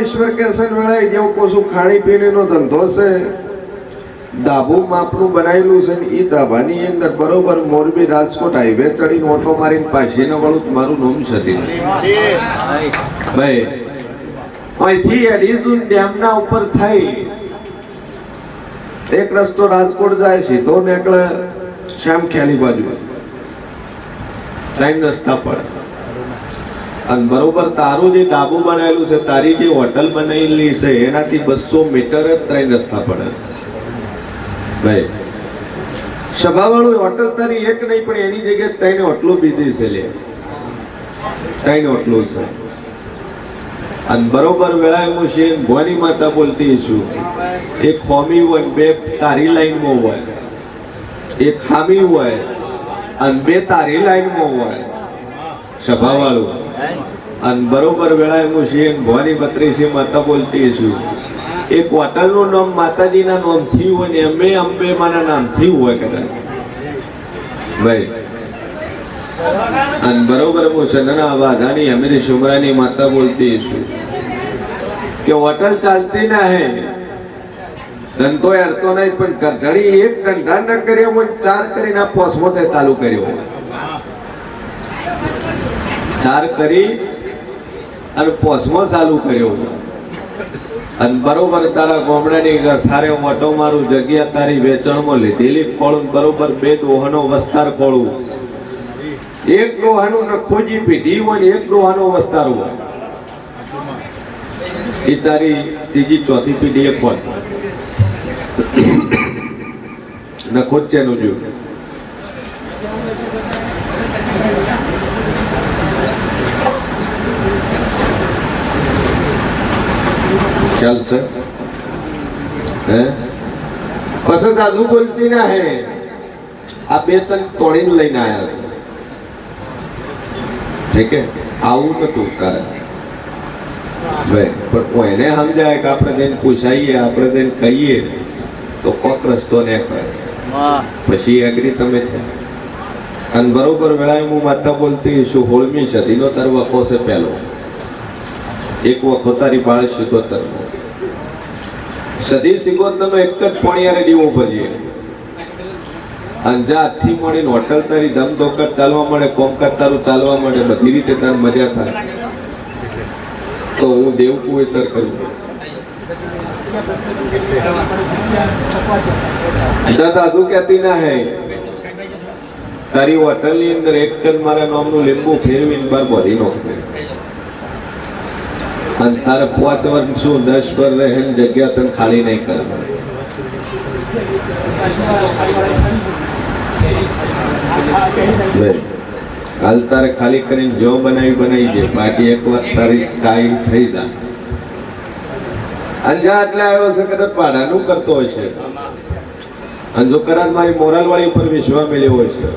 ઈશ્વર કેસન વેળાએ જેવું કોશું ખાણી પીણીનો ધંધો છે, ડાબુ માપનું બનાવેલું છે ને ઈ ડાબાની અંદર બરોબર મોરબી રાજકોટ હાઈવે ચડીને ઓટો મારીને પાછી ન વળું મારું નામ સતી ભાઈ અહીંથી એડિઝન ડેમના ઉપર થઈ એક રસ્તો રાજકોટ જાય સીધો નીકળે શ્યામખ્યાલી બાજુ ત્રણ રસ્તા પડે અને બરોબર તારું જે ડાબુ બનાવેલું છે, તારી જે હોટલ બનાવેલી છે એનાથી 200 મીટર જ ત્રણ રસ્તા પડે છે ભાઈ. સભાવાળું હોટલ તારી એક નહીં પણ એની જગ્યાએ ત્રણ હોટલો બીજી છે લે, ત્રણ હોટલો છે. અને બરોબર વેળાએ હું છે ભવાની માતા બોલતી છું, એક ખોમી હોય બે તારી લાઈનમાં હોય, એક ખામી હોય અને બે તારી લાઈનમાં હોય સભાવાળું. અને બરોબર વેળાએ હું છે ભવાની બત્રીસી માતા બોલતી છું, એક હોટલનું નામ માતાજીના નામથી હોય ને એમે અંબે માના નામથી હોય કદાચ ભાઈ. અને બરોબર હું સનના વાધાની અમીરી સુમરાની માતા બોલતી છું કે હોટલ ચાલતી ના હે, ધંધો અડતો નહીં, પણ ઘડી એક ધંધા ન કર્યો હોય 4 કરીને 5 ચાલુ કર્યો, 4 કરી અને 5 ચાલુ કર્યો. અને બરોબર તારા ગામડાની થારે મોટો મારું જગ્યા તારી વેચાણમાં લીધેલી ખોળું, બરોબર 2 ડોહાનો વસ્તાર ખોળું, એક ડોહાનું નખોજી પીધી હોય ને એક ડોહાનો વસ્તાર હોય, એ તારી ત્રીજી ચોથી પીઢી એક હોય નખોજ ચેનું જોયું. ખ્યાલ છે હે? પછી દાદુ બોલતી ના હે આ 2 તન તોડીને લઈને આવ્યા છે, ઠીક હે? આવું નતું કરે ભાઈ. પણ એને સમજાય કે આપણે તેને પૂછાઈએ, આપણે તેને કહીએ તો કોક રસ્તો ને કરે, પછી એગ્રી તમે છે. અને બરોબર વેળાએ હું માતા બોલતી છું, 16મી સદીનો તાર વખો છે પહેલો, એક વખો તારી બાળ 77 સદી 77 એક જ પોણિયારે દીવો ભરીએ અને જા આથી મળીને હોટલ તારી ધમધોકર ચાલવા મળે, કોમકાજ તારું ચાલવા મળે, બધી રીતે તાર મજા થાય. તો હું દેવ કુવેતર કરું દાદુ કહેતી ના હે તારી હોટલ ની અંદર એક જ મારા નામનું લીંબુ ફેરવીને બાર બોધી નાખે અને તારે 5 વર્ષ શું 10 પર રહે જગ્યા તને ખાલી નહીં કરે. હાલ તારે ખાલી કરીને જો બનાવી દે, બાકી એક વાર તારી સ્ટાઈલ થઈ જાય. અને જ્યાં એટલે આવ્યો છે કદાચ ભાડાનું કરતો હોય છે, અને જો કદાચ મારી મોરાલ વાળી ઉપર વિશ્વાસ મેળ્યો હોય છે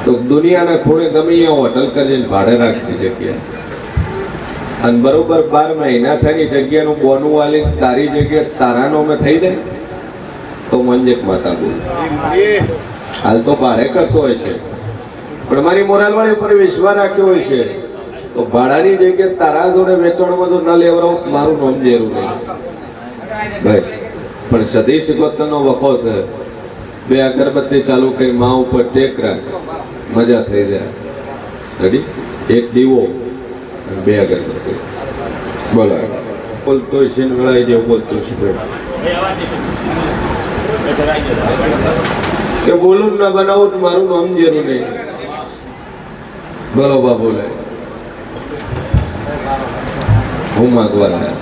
તો દુનિયાના ખૂણે ગમે અહીંયા હોટલ કરીને ભાડે રાખશે જગ્યા. અને બરોબર 12 મહિના થઈને જગ્યાનું બોનું વાલી તારી જગ્યા તારા નામે થઈ જાય તો મંજક માતા બોલ. હાલ તો ભાડે કરતો હોય છે, પણ મારી મોરાલવાળી ઉપર વિશ્વાસ રાખ્યો હોય છે તો ભાડાની જગ્યાએ તારા જોડે વેચાણમાં તો ન લેવડાવું મારું નામ જેરું નહીં ભાઈ. પણ સદી 77 નો વખો છે, 2 અગરબત્તી ચાલુ કરી મા ઉપર ટેક રાખ, મજા થઈ જાય. રેડી? એક દીવો 2 અગરબત્તી બોલો. બોલતો છે ને વેળાઈ જેવું બોલતો છે કે બોલું ના બનાવું તો મારું નામ જેરું નહીં. બોલો બાબુ લે હું માગવાના